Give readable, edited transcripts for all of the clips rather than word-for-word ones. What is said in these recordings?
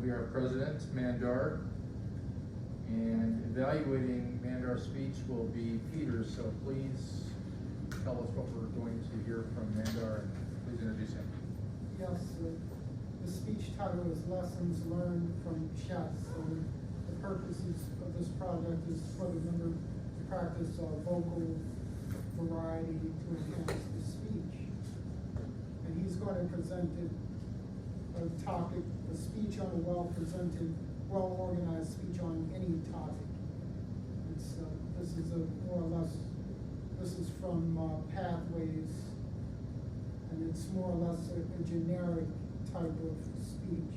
be our president, Mandar. And evaluating Mandar's speech will be Peter, so please tell us what we're going to hear from Mandar, and please introduce him. Yes, the speech title is Lessons Learned from Chess. So the purposes of this project is for the member to practice vocal variety to enhance the speech. And he's going to present a topic, a speech on a well-presented, well-organized speech on any topic. This is more or less, this is from Pathways, and it's more or less a generic type of speech.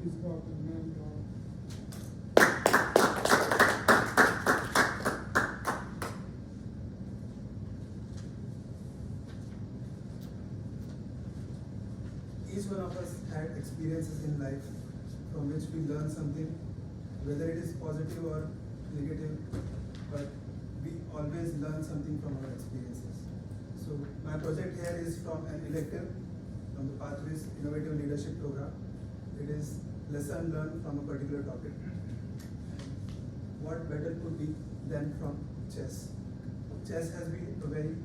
Please welcome Mandar. Each one of us had experiences in life from which we learn something, whether it is positive or negative, but we always learn something from our experiences. So my project here is from an elective from the Pathways Innovative Leadership Program. It is lesson learned from a particular topic. What better could be than from chess? Chess has been very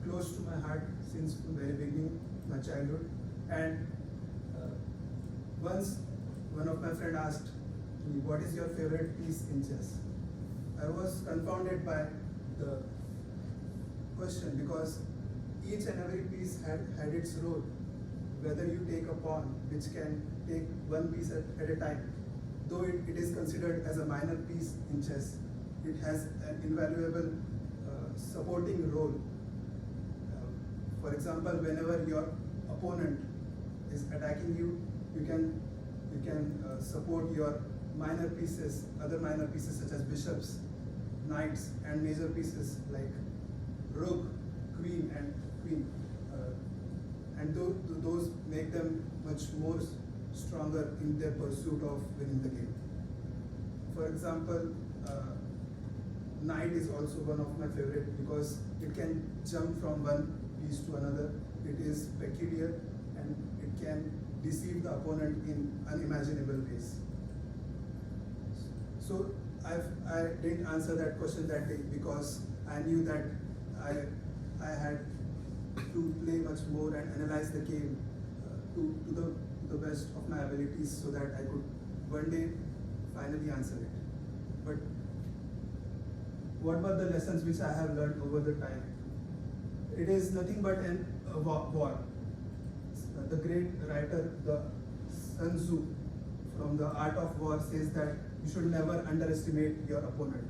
close to my heart since the very beginning, my childhood. And once one of my friends asked me, what is your favorite piece in chess? I was confounded by the question, because each and every piece had its role. Whether you take a pawn, which can take one piece at a time, though it is considered as a minor piece in chess, it has an invaluable supporting role. For example, whenever your opponent is attacking you, you can support your minor pieces, other minor pieces such as bishops, knights, and major pieces like rook, queen, and queen. And those make them much more stronger in their pursuit of winning the game. For example, knight is also one of my favorite because it can jump from one piece to another. It is peculiar and it can deceive the opponent in unimaginable ways. So I didn't answer that question that day because I knew that I had to play much more and analyze the game to the best of my abilities so that I could one day finally answer it. But what were the lessons which I have learned over the time? It is nothing but a war. The great writer, the Sun Tzu, from the Art of War says that you should never underestimate your opponent.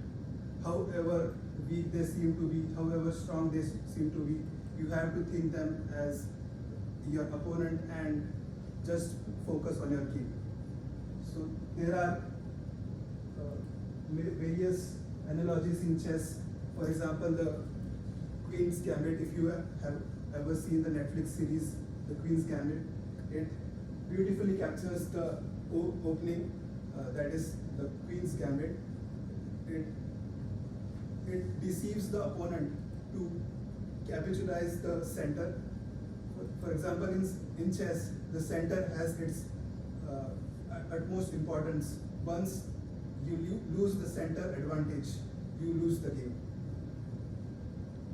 However weak they seem to be, however strong they seem to be, you have to think them as your opponent and just focus on your game. So there are various analogies in chess. For example, the Queen's Gambit, if you have ever seen the Netflix series, The Queen's Gambit, it beautifully captures the opening, that is the Queen's Gambit. It deceives the opponent to capitalize the center. For example, in chess, the center has its utmost importance. Once you lose the center advantage, you lose the game.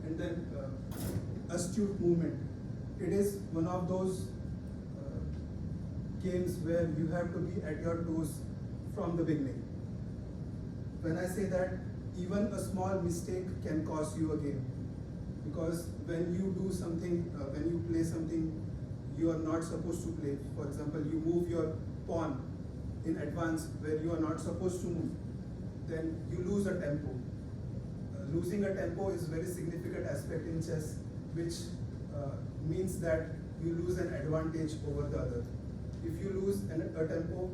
And then astute movement. It is one of those games where you have to be at your toes from the beginning. When I say that, even a small mistake can cost you a game. Because when you do something, when you play something you are not supposed to play, for example, you move your pawn in advance where you are not supposed to move, then you lose a tempo. Losing a tempo is a very significant aspect in chess, which means that you lose an advantage over the other. If you lose a tempo,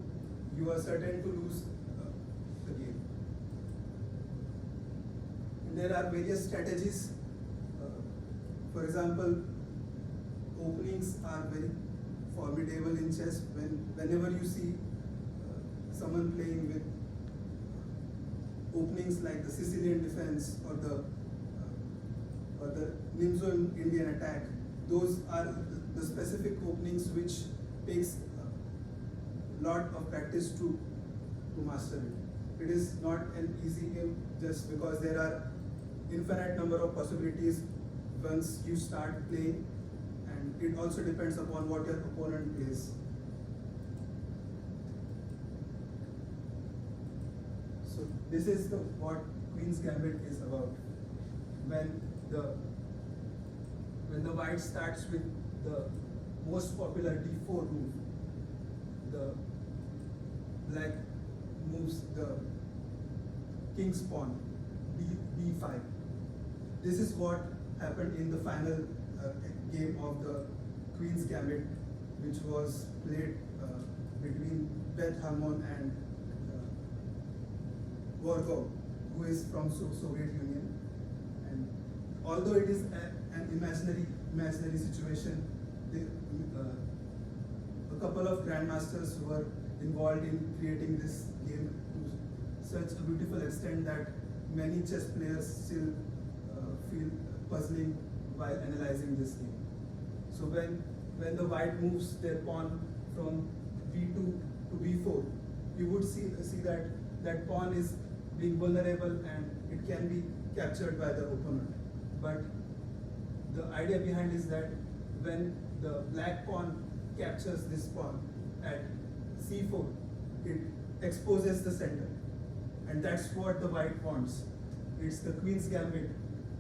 you are certain to lose the game. And there are various strategies. For example, openings are very formidable in chess. Whenever you see someone playing with openings like the Sicilian defense or the Nimzo Indian attack, those are the specific openings which takes a lot of practice to master it. It is not an easy game just because there are infinite number of possibilities once you start playing, and it also depends upon what your opponent plays. So this is what Queen's Gambit is about. When the white starts with the most popular d4 move, the black moves the king's pawn, b5. This is what happened in the final game of the Queen's Gambit, which was played between Beth Harmon and Gorgov, who is from Soviet Union. And although it is an imaginary situation, a couple of grandmasters were involved in creating this game to such a beautiful extent that many chess players still feel puzzling while analyzing this game. So when the white moves their pawn from b2 to b4, you would see that pawn is being vulnerable and it can be captured by the opponent. But the idea behind is that when the black pawn captures this pawn at c4, it exposes the center, and that's what the white wants. It's the Queen's Gambit.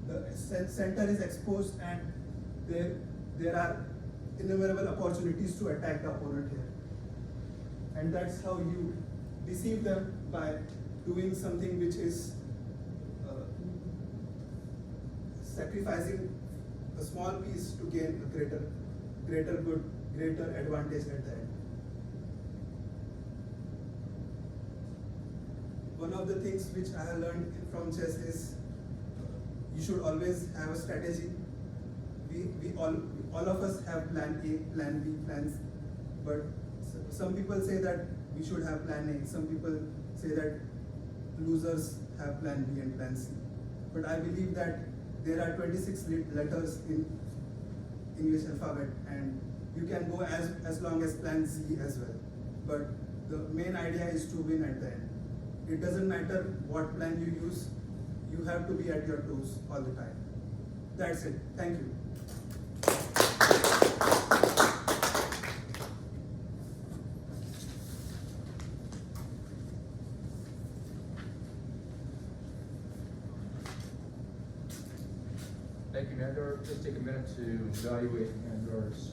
The center is exposed, and there are innumerable opportunities to attack the opponent here. And that's how you deceive them by doing something which is sacrificing a small piece to gain a greater advantage at the end. One of the things which I have learned from chess is you should always have a strategy. We all of us have plan A, plan B, plans, but some people say that we should have plan A. Some people say that losers have plan B and plan C. But I believe that there are 26 letters in English alphabet, and you can go as long as plan Z as well. But the main idea is to win at the end. It doesn't matter what plan you use, you have to be at your toes all the time. That's it. Thank you. Thank you, Mandar. Just take a minute to evaluate Mandar's